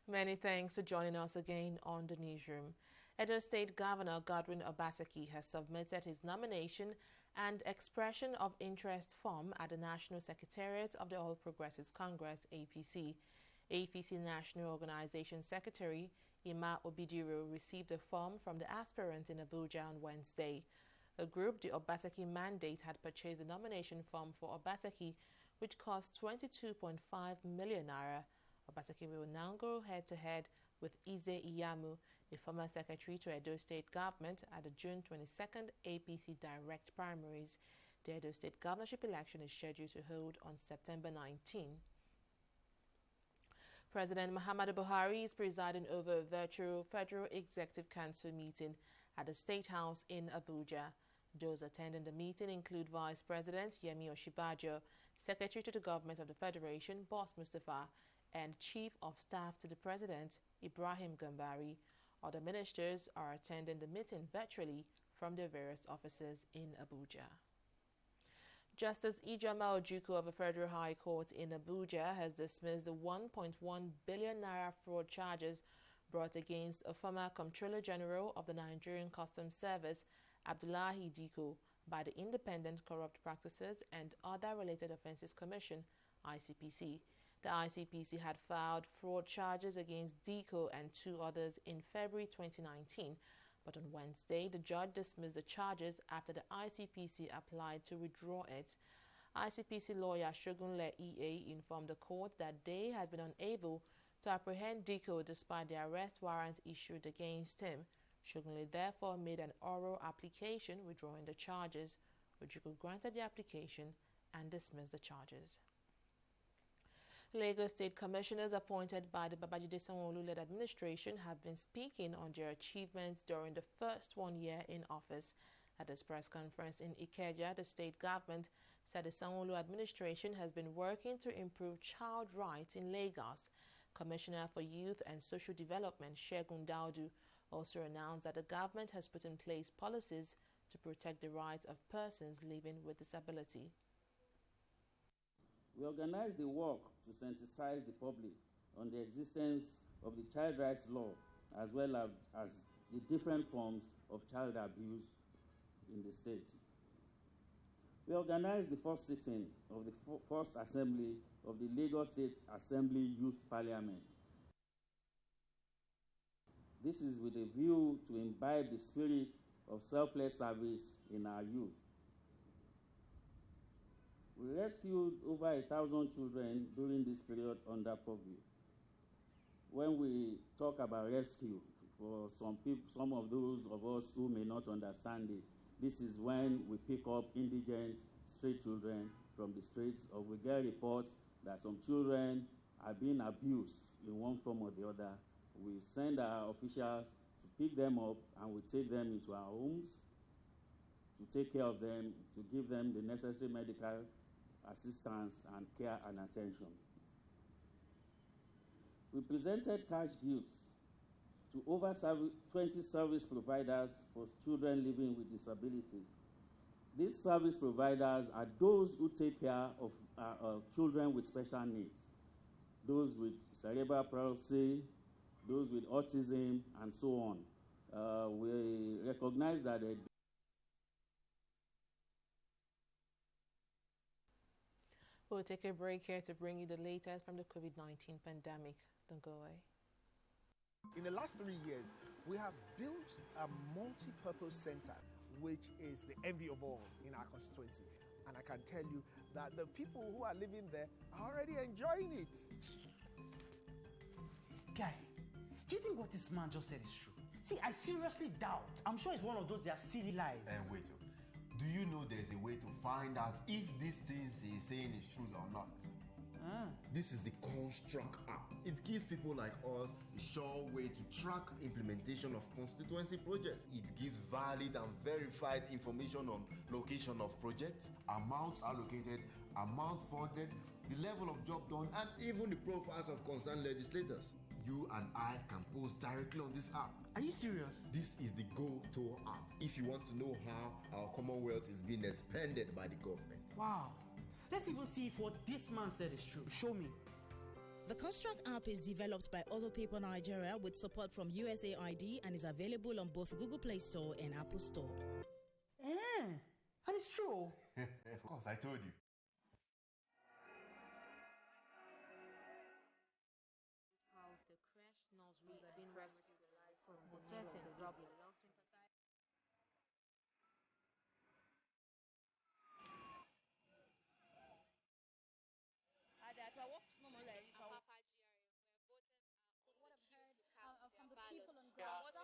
Many thanks for joining us again on the newsroom. Edo State Governor Godwin Obase has submitted his nomination and expression of interest form at the National Secretariat of the All Progressives Congress, APC. APC National Organization Secretary Ima Obidiro received the form from the aspirant in Abuja on Wednesday. A group, the Obaseki Mandate, had purchased the nomination form for Obaseki, which cost 22.5 million naira. Obaseki will now go head-to-head with Ize Iyamu, the former secretary to Edo State government, at the June 22nd APC direct primaries. The Edo State governorship election is scheduled to hold on September 19. President Muhammadu Buhari is presiding over a virtual Federal Executive Council meeting at the State House in Abuja. Those attending the meeting include Vice President Yemi Oshibajo, Secretary to the Government of the Federation, Boss Mustafa, and Chief of Staff to the President, Ibrahim Gambari. Other ministers are attending the meeting virtually from their various offices in Abuja. Justice Ijoma Ojukwu of the Federal High Court in Abuja has dismissed the 1.1 billion naira fraud charges brought against a former Comptroller General of the Nigerian Customs Service, Abdullahi Dilko, by the Independent Corrupt Practices and Other Related Offences Commission, ICPC. The ICPC had filed fraud charges against Dilko and two others in February 2019, but on Wednesday, the judge dismissed the charges after the ICPC applied to withdraw it. ICPC lawyer Shogunle EA informed the court that they had been unable to apprehend Dilko despite the arrest warrant issued against him. Shogunle therefore made an oral application withdrawing the charges. Ojukwu granted the application and dismissed the charges. Lagos State Commissioners appointed by the Babajide Sanwo-Olu-led administration have been speaking on their achievements during the first 1 year in office. At this press conference in Ikeja, the state government said the Sanwo-Olu administration has been working to improve child rights in Lagos. Commissioner for Youth and Social Development, SEGUN DAUDU, also announced that the government has put in place policies to protect the rights of persons living with disability. We organized the work to sensitize the public on the existence of the child rights law as well as the different forms of child abuse in the state. We organized the first sitting of the first assembly of the Lagos State Assembly Youth Parliament. This is with a view to imbibe the spirit of selfless service in our youth. We rescued over 1,000 children during this period under purview. When we talk about rescue, for some people, some of those of us who may not understand it, this is when we pick up indigent stray children from the streets, or we get reports that some children are being abused in one form or the other. We send our officials to pick them up and we take them into our homes to take care of them, to give them the necessary medical assistance and care and attention. We presented cash gifts to over 20 service providers for children living with disabilities. These service providers are those who take care of children with special needs, those with cerebral palsy, those with autism, and so on. We recognize that We'll take a break here to bring you the latest from the COVID-19 pandemic. Don't go away. In the last 3 years, we have built a multi-purpose center, which is the envy of all in our constituency. And I can tell you that the people who are living there are already enjoying it. Guy, do you think what this man just said is true? See, I seriously doubt. I'm sure it's one of those their silly lies. And wait, do you know there's a way to find out if these things he's saying is true or not? This is the Construct app. It gives people like us a sure way to track implementation of constituency projects. It gives valid and verified information on location of projects, amounts allocated, amount funded, the level of job done, and even the profiles of concerned legislators. You and I can post directly on this app. Are you serious? This is the Go-To app if you want to know how our Commonwealth is being expanded by the government. Wow. Let's even see if what this man said is true. Show me. The Construct app is developed by Other People Nigeria with support from USAID and is available on both Google Play Store and Apple Store. That is true. Of course, I told you.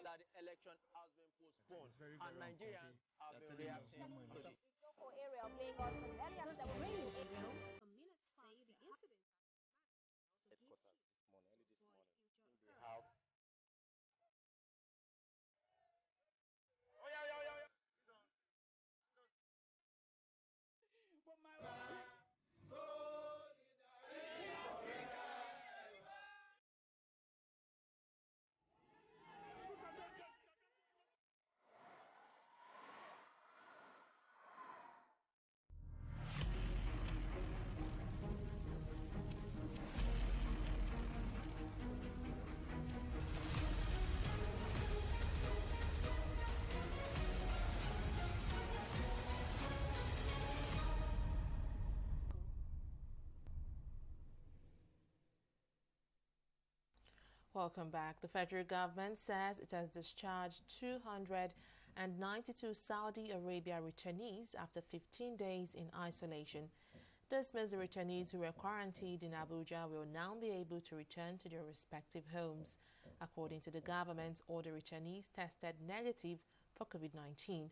That the election has been postponed and Nigerians have been reacting to the area of Lagos earlier there was rain. Some minutes past the incident. Headquarters this morning, early this morning. I think they have. Oh yeah. But my Welcome back. The federal government says it has discharged 292 Saudi Arabia returnees after 15 days in isolation. This means the returnees who were quarantined in Abuja will now be able to return to their respective homes. According to the government, all the returnees tested negative for COVID-19.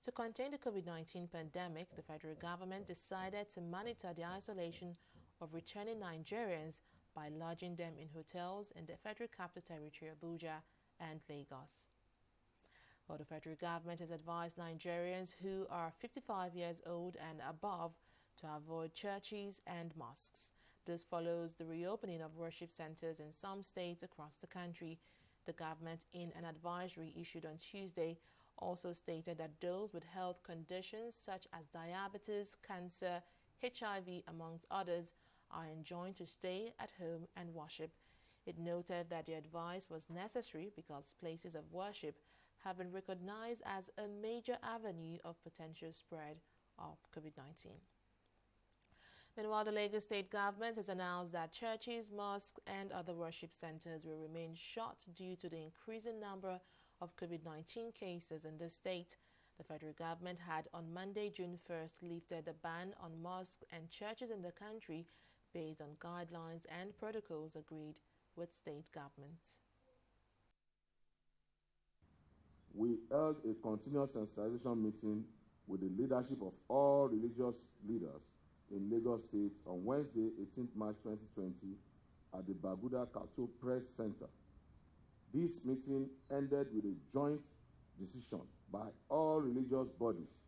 To contain the COVID-19 pandemic, the federal government decided to monitor the isolation of returning Nigerians by lodging them in hotels in the Federal Capital Territory, Abuja and Lagos. Well, the federal government has advised Nigerians who are 55 years old and above to avoid churches and mosques. This follows the reopening of worship centers in some states across the country. The government, in an advisory issued on Tuesday, also stated that those with health conditions such as diabetes, cancer, HIV, amongst others, are enjoined to stay at home and worship. It noted that the advice was necessary because places of worship have been recognized as a major avenue of potential spread of COVID-19. Meanwhile, the Lagos state government has announced that churches, mosques, and other worship centers will remain shut due to the increasing number of COVID-19 cases in the state. The federal government had on Monday, June 1st, lifted the ban on mosques and churches in the country based on guidelines and protocols agreed with state governments. We held a continuous sensitization meeting with the leadership of all religious leaders in Lagos State on Wednesday, 18th March 2020 at the Baguda Kato Press Center. This meeting ended with a joint decision by all religious bodies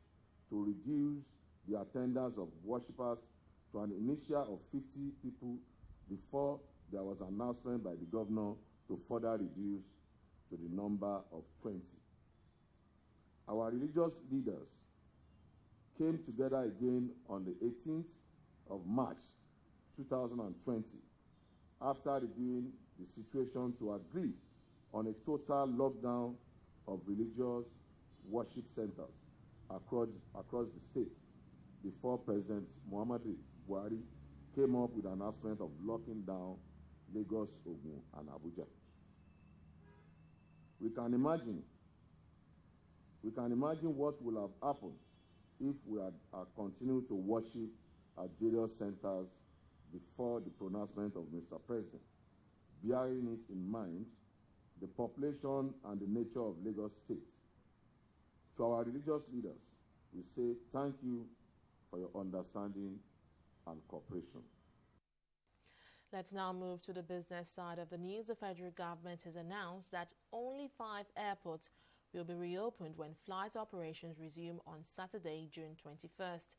to reduce the attendance of worshippers to an initial of 50 people before there was an announcement by the governor to further reduce to the number of 20. Our religious leaders came together again on the 18th of March 2020 after reviewing the situation to agree on a total lockdown of religious worship centers across the state before President Muhammadu Buhari came up with an announcement of locking down Lagos, Ogun, and Abuja. We can imagine what would have happened if we had continued to worship at various centers before the pronouncement of Mr. President. Bearing it in mind, the population and the nature of Lagos State. To our religious leaders, we say thank you for your understanding and cooperation. Let's now move to the business side of the news. The federal government has announced that only 5 airports will be reopened when flight operations resume on Saturday, June 21st.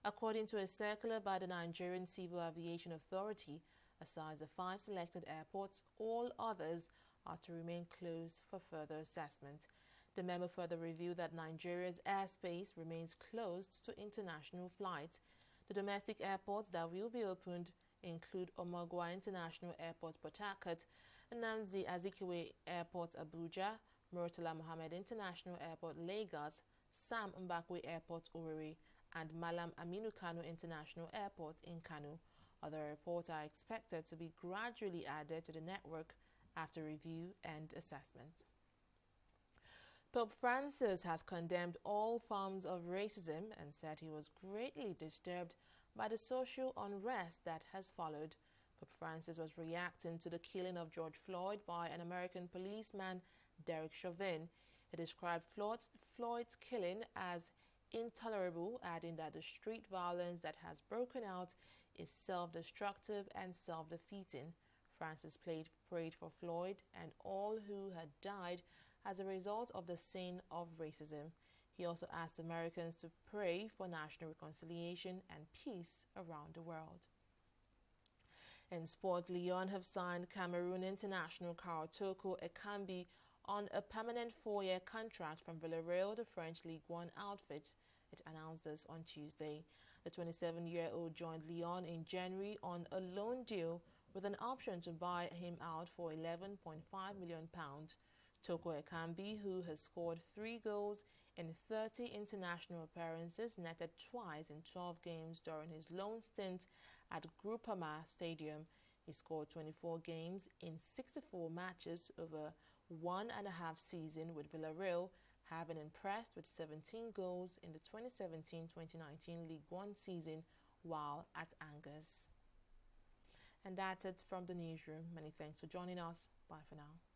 According to a circular by the Nigerian Civil Aviation Authority, aside the 5 selected airports, all others are to remain closed for further assessment. The memo further revealed that Nigeria's airspace remains closed to international flights. The domestic airports that will be opened include Omagua International Airport, Port Harcourt, Nnamdi Azikiwe Airport, Abuja, Murtala Mohammed International Airport, Lagos, Sam Mbakwe Airport, Owerri, and Malam Aminu Kano International Airport in Kano. Other airports are expected to be gradually added to the network after review and assessment. Pope Francis has condemned all forms of racism and said he was greatly disturbed by the social unrest that has followed. Pope Francis was reacting to the killing of George Floyd by an American policeman, Derek Chauvin. He described Floyd's killing as intolerable, adding that the street violence that has broken out is self-destructive and self-defeating. Francis prayed for Floyd and all who had died as a result of the sin of racism. He also asked Americans to pray for national reconciliation and peace around the world. In sport, Lyon have signed Cameroon international Karl Toko Ekambi on a permanent 4-year contract from Villarreal, the French Ligue 1 outfit. It announced this on Tuesday. The 27-year-old joined Lyon in January on a loan deal with an option to buy him out for £11.5 million. Toko Ekambi, who has scored 3 goals in 30 international appearances, netted twice in 12 games during his loan stint at Groupama Stadium. He scored 24 games in 64 matches over 1.5 seasons with Villarreal, having impressed with 17 goals in the 2017-2019 League One season while at Angers. And that's it from the newsroom. Many thanks for joining us. Bye for now.